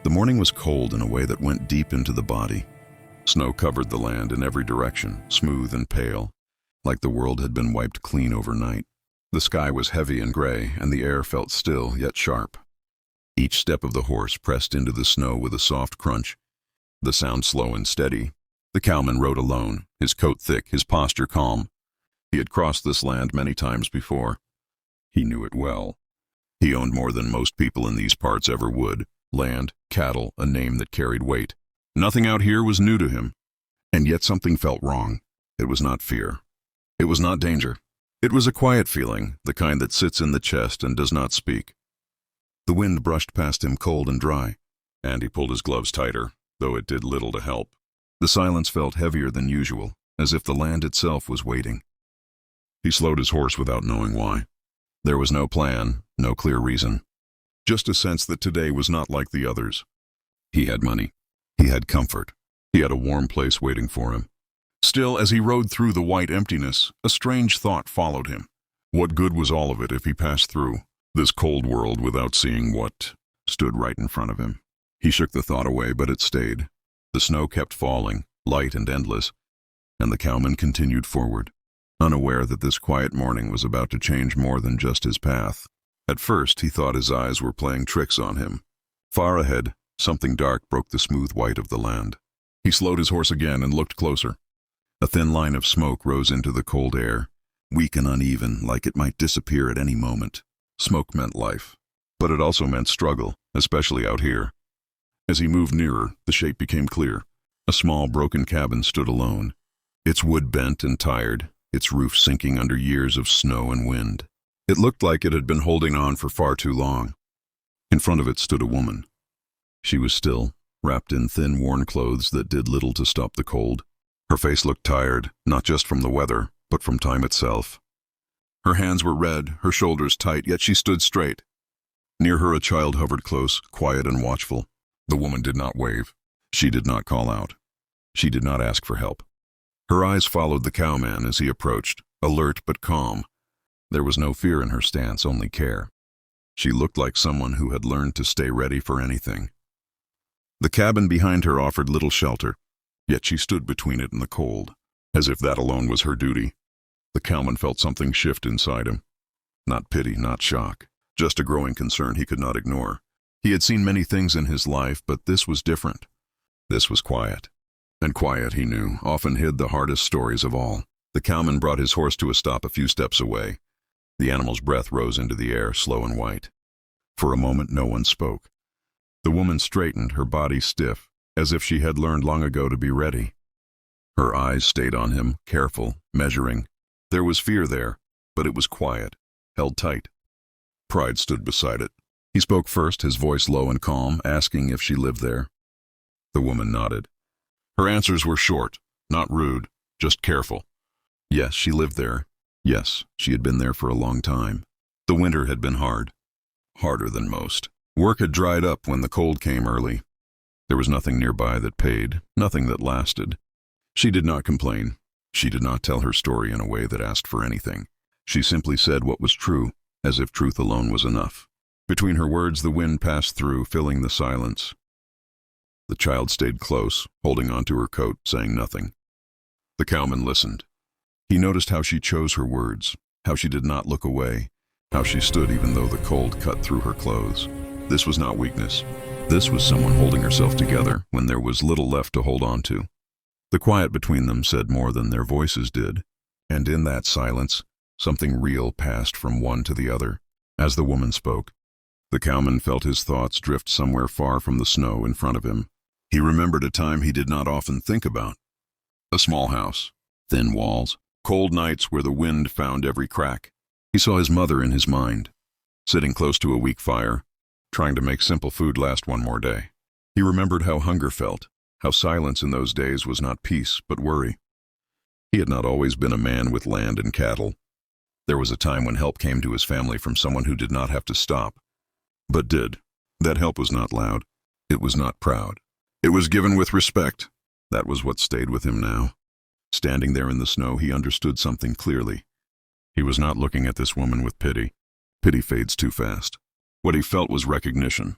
The morning was cold in a way that went deep into the body. Snow covered the land in every direction, smooth and pale, like the world had been wiped clean overnight. The sky was heavy and gray, and the air felt still yet sharp. Each step of the horse pressed into the snow with a soft crunch, the sound slow and steady. The cowman rode alone, his coat thick, his posture calm. He had crossed this land many times before. He knew it well. He owned more than most people in these parts ever would. Land, cattle, a name that carried weight. Nothing out here was new to him. And yet something felt wrong. It was not fear. It was not danger. It was a quiet feeling, the kind that sits in the chest and does not speak. The wind brushed past him cold and dry, and he pulled his gloves tighter, though it did little to help. The silence felt heavier than usual, as if the land itself was waiting. He slowed his horse without knowing why. There was no plan, no clear reason. Just a sense that today was not like the others. He had money. He had comfort. He had a warm place waiting for him. Still, as he rode through the white emptiness, a strange thought followed him. What good was all of it if he passed through this cold world without seeing what stood right in front of him? He shook the thought away, but it stayed. The snow kept falling, light and endless, and the cowman continued forward, unaware that this quiet morning was about to change more than just his path. At first, he thought his eyes were playing tricks on him. Far ahead, something dark broke the smooth white of the land. He slowed his horse again and looked closer. A thin line of smoke rose into the cold air, weak and uneven, like it might disappear at any moment. Smoke meant life, but it also meant struggle, especially out here. As he moved nearer, the shape became clear. A small, broken cabin stood alone, its wood bent and tired, its roof sinking under years of snow and wind. It looked like it had been holding on for far too long. In front of it stood a woman. She was still, wrapped in thin, worn clothes that did little to stop the cold. Her face looked tired, not just from the weather, but from time itself. Her hands were red, her shoulders tight, yet she stood straight. Near her a child hovered close, quiet and watchful. The woman did not wave. She did not call out. She did not ask for help. Her eyes followed the cowman as he approached, alert but calm. There was no fear in her stance, only care. She looked like someone who had learned to stay ready for anything. The cabin behind her offered little shelter, yet she stood between it and the cold, as if that alone was her duty. The cowman felt something shift inside him. Not pity, not shock, just a growing concern he could not ignore. He had seen many things in his life, but this was different. This was quiet. And quiet, he knew, often hid the hardest stories of all. The cowman brought his horse to a stop a few steps away. The animal's breath rose into the air, slow and white. For a moment, no one spoke. The woman straightened, her body stiff, as if she had learned long ago to be ready. Her eyes stayed on him, careful, measuring. There was fear there, but it was quiet, held tight. Pride stood beside it. He spoke first, his voice low and calm, asking if she lived there. The woman nodded. Her answers were short, not rude, just careful. Yes, she lived there. Yes, she had been there for a long time. The winter had been hard. Harder than most. Work had dried up when the cold came early. There was nothing nearby that paid, nothing that lasted. She did not complain. She did not tell her story in a way that asked for anything. She simply said what was true, as if truth alone was enough. Between her words, the wind passed through, filling the silence. The child stayed close, holding onto her coat, saying nothing. The cowman listened. He noticed how she chose her words, how she did not look away, how she stood even though the cold cut through her clothes. This was not weakness. This was someone holding herself together when there was little left to hold on to. The quiet between them said more than their voices did, and in that silence, something real passed from one to the other. As the woman spoke, the cowman felt his thoughts drift somewhere far from the snow in front of him. He remembered a time he did not often think about. A small house, thin walls, cold nights where the wind found every crack. He saw his mother in his mind, sitting close to a weak fire, trying to make simple food last one more day. He remembered how hunger felt, how silence in those days was not peace but worry. He had not always been a man with land and cattle. There was a time when help came to his family from someone who did not have to stop, but did. That help was not loud. It was not proud. It was given with respect. That was what stayed with him now. Standing there in the snow, he understood something clearly. He was not looking at this woman with pity. Pity fades too fast. What he felt was recognition.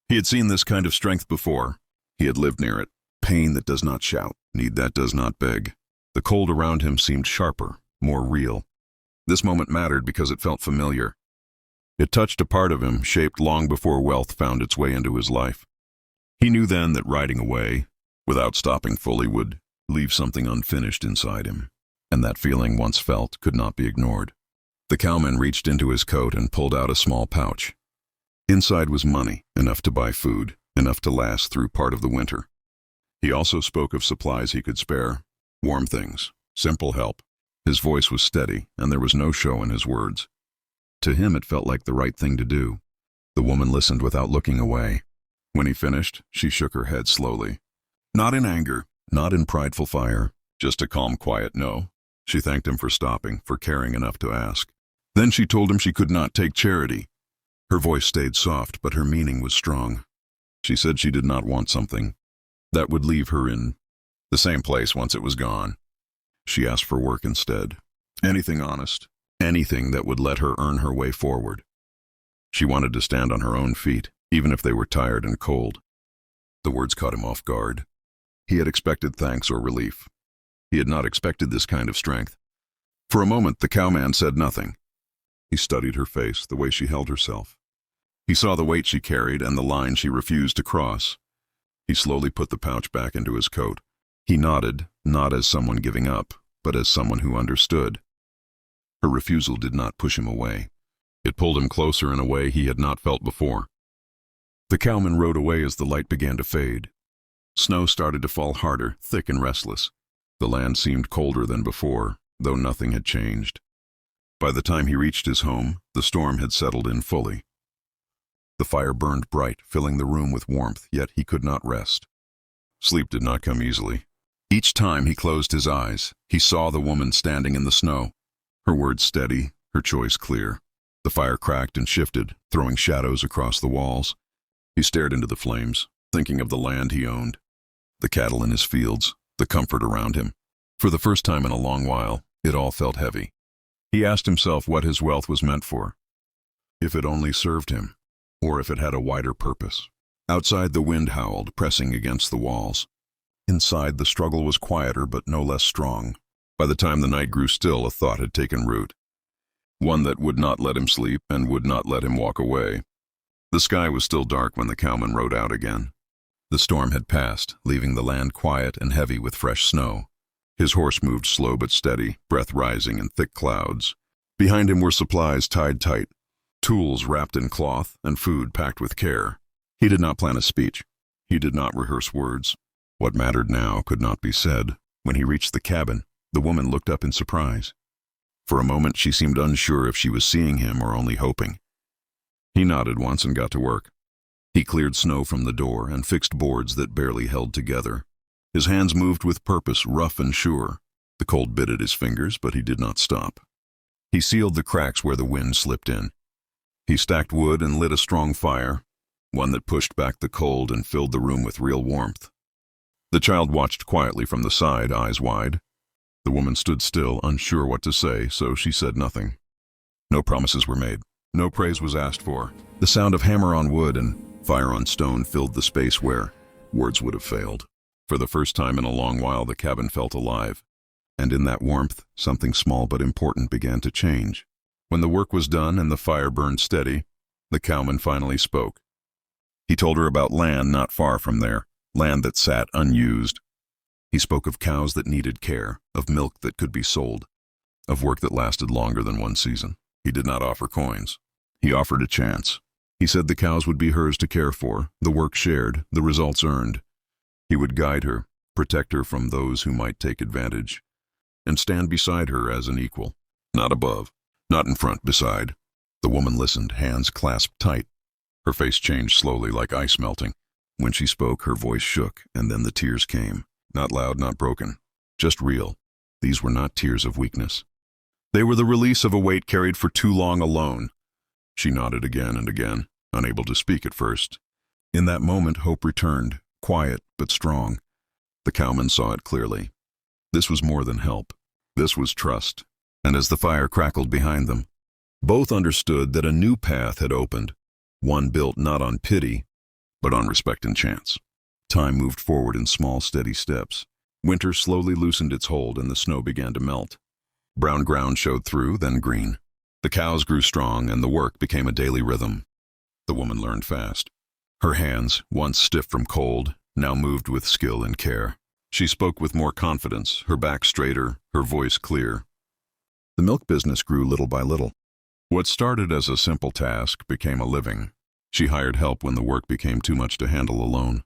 He had seen this kind of strength before. He had lived near it. Pain that does not shout, need that does not beg. The cold around him seemed sharper, more real. This moment mattered because it felt familiar. It touched a part of him shaped long before wealth found its way into his life. He knew then that riding away, without stopping fully, would leave something unfinished inside him, and that feeling, once felt, could not be ignored. The cowman reached into his coat and pulled out a small pouch. Inside was money, enough to buy food, enough to last through part of the winter. He also spoke of supplies he could spare, warm things, simple help. His voice was steady, and there was no show in his words. To him it felt like the right thing to do. The woman listened without looking away. When he finished, she shook her head slowly. Not in anger, not in prideful fire, just a calm, quiet no. She thanked him for stopping, for caring enough to ask. Then she told him she could not take charity. Her voice stayed soft, but her meaning was strong. She said she did not want something that would leave her in the same place once it was gone. She asked for work instead. Anything honest, anything that would let her earn her way forward. She wanted to stand on her own feet, even if they were tired and cold. The words caught him off guard. He had expected thanks or relief. He had not expected this kind of strength. For a moment, the cowman said nothing. He studied her face, the way she held herself. He saw the weight she carried and the line she refused to cross. He slowly put the pouch back into his coat. He nodded, not as someone giving up, but as someone who understood. Her refusal did not push him away. It pulled him closer in a way he had not felt before. The cowman rode away as the light began to fade. Snow started to fall harder, thick and restless. The land seemed colder than before, though nothing had changed. By the time he reached his home, the storm had settled in fully. The fire burned bright, filling the room with warmth, yet he could not rest. Sleep did not come easily. Each time he closed his eyes, he saw the woman standing in the snow, her words steady, her choice clear. The fire cracked and shifted, throwing shadows across the walls. He stared into the flames, thinking of the land he owned, the cattle in his fields, the comfort around him. For the first time in a long while, it all felt heavy. He asked himself what his wealth was meant for. If it only served him, or if it had a wider purpose. Outside, the wind howled, pressing against the walls. Inside, the struggle was quieter but no less strong. By the time the night grew still, a thought had taken root. One that would not let him sleep and would not let him walk away. The sky was still dark when the cowman rode out again. The storm had passed, leaving the land quiet and heavy with fresh snow. His horse moved slow but steady, breath rising in thick clouds. Behind him were supplies tied tight, tools wrapped in cloth, and food packed with care. He did not plan a speech. He did not rehearse words. What mattered now could not be said. When he reached the cabin, the woman looked up in surprise. For a moment she seemed unsure if she was seeing him or only hoping. He nodded once and got to work. He cleared snow from the door and fixed boards that barely held together. His hands moved with purpose, rough and sure. The cold bit at his fingers, but he did not stop. He sealed the cracks where the wind slipped in. He stacked wood and lit a strong fire, one that pushed back the cold and filled the room with real warmth. The child watched quietly from the side, eyes wide. The woman stood still, unsure what to say, so she said nothing. No promises were made. No praise was asked for. The sound of hammer on wood and fire on stone filled the space where words would have failed. For the first time in a long while, the cabin felt alive. And in that warmth, something small but important began to change. When the work was done and the fire burned steady, the cowman finally spoke. He told her about land not far from there, land that sat unused. He spoke of cows that needed care, of milk that could be sold, of work that lasted longer than one season. He did not offer coins. He offered a chance. He said the cows would be hers to care for, the work shared, the results earned. He would guide her, protect her from those who might take advantage, and stand beside her as an equal, not above. Not in front, beside. The woman listened, hands clasped tight. Her face changed slowly like ice melting. When she spoke, her voice shook, and then the tears came. Not loud, not broken. Just real. These were not tears of weakness. They were the release of a weight carried for too long alone. She nodded again and again, unable to speak at first. In that moment, hope returned, quiet but strong. The cowman saw it clearly. This was more than help. This was trust. And as the fire crackled behind them, both understood that a new path had opened, one built not on pity, but on respect and chance. Time moved forward in small, steady steps. Winter slowly loosened its hold and the snow began to melt. Brown ground showed through, then green. The cows grew strong and the work became a daily rhythm. The woman learned fast. Her hands, once stiff from cold, now moved with skill and care. She spoke with more confidence, her back straighter, her voice clear. The milk business grew little by little. What started as a simple task became a living. She hired help when the work became too much to handle alone.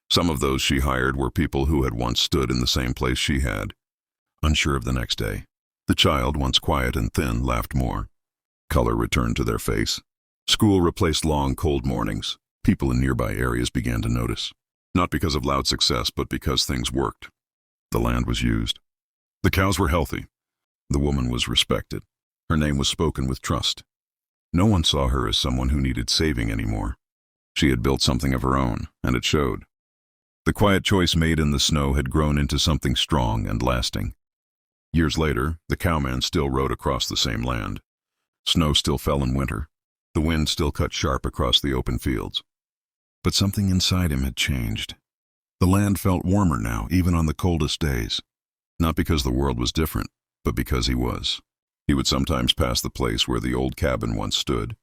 Some of those she hired were people who had once stood in the same place she had, unsure of the next day. The child, once quiet and thin, laughed more. Color returned to their face. School replaced long, cold mornings. People in nearby areas began to notice. Not because of loud success, but because things worked. The land was used. The cows were healthy. The woman was respected. Her name was spoken with trust. No one saw her as someone who needed saving anymore. She had built something of her own, and it showed. The quiet choice made in the snow had grown into something strong and lasting. Years later, the cowman still rode across the same land. Snow still fell in winter. The wind still cut sharp across the open fields. But something inside him had changed. The land felt warmer now, even on the coldest days. Not because the world was different, but because he was. He would sometimes pass the place where the old cabin once stood.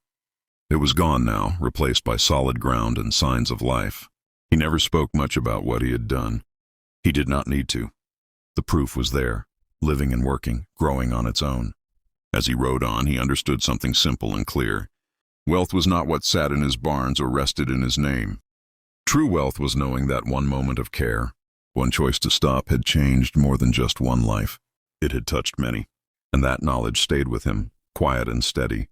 It was gone now, replaced by solid ground and signs of life. He never spoke much about what he had done. He did not need to. The proof was there, living and working, growing on its own. As he rode on, he understood something simple and clear. Wealth was not what sat in his barns or rested in his name. True wealth was knowing that one moment of care, one choice to stop, had changed more than just one life. It had touched many, and that knowledge stayed with him, quiet and steady,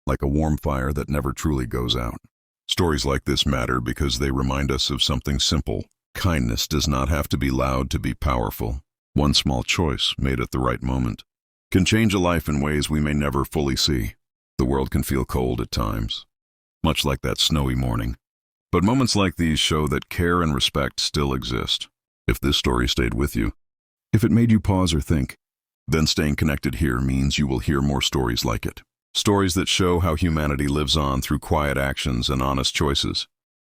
like a warm fire that never truly goes out. Stories like this matter because they remind us of something simple. Kindness does not have to be loud to be powerful. One small choice, made at the right moment, can change a life in ways we may never fully see. The world can feel cold at times, much like that snowy morning. But moments like these show that care and respect still exist. If this story stayed with you, if it made you pause or think, then staying connected here means you will hear more stories like it. Stories that show how humanity lives on through quiet actions and honest choices.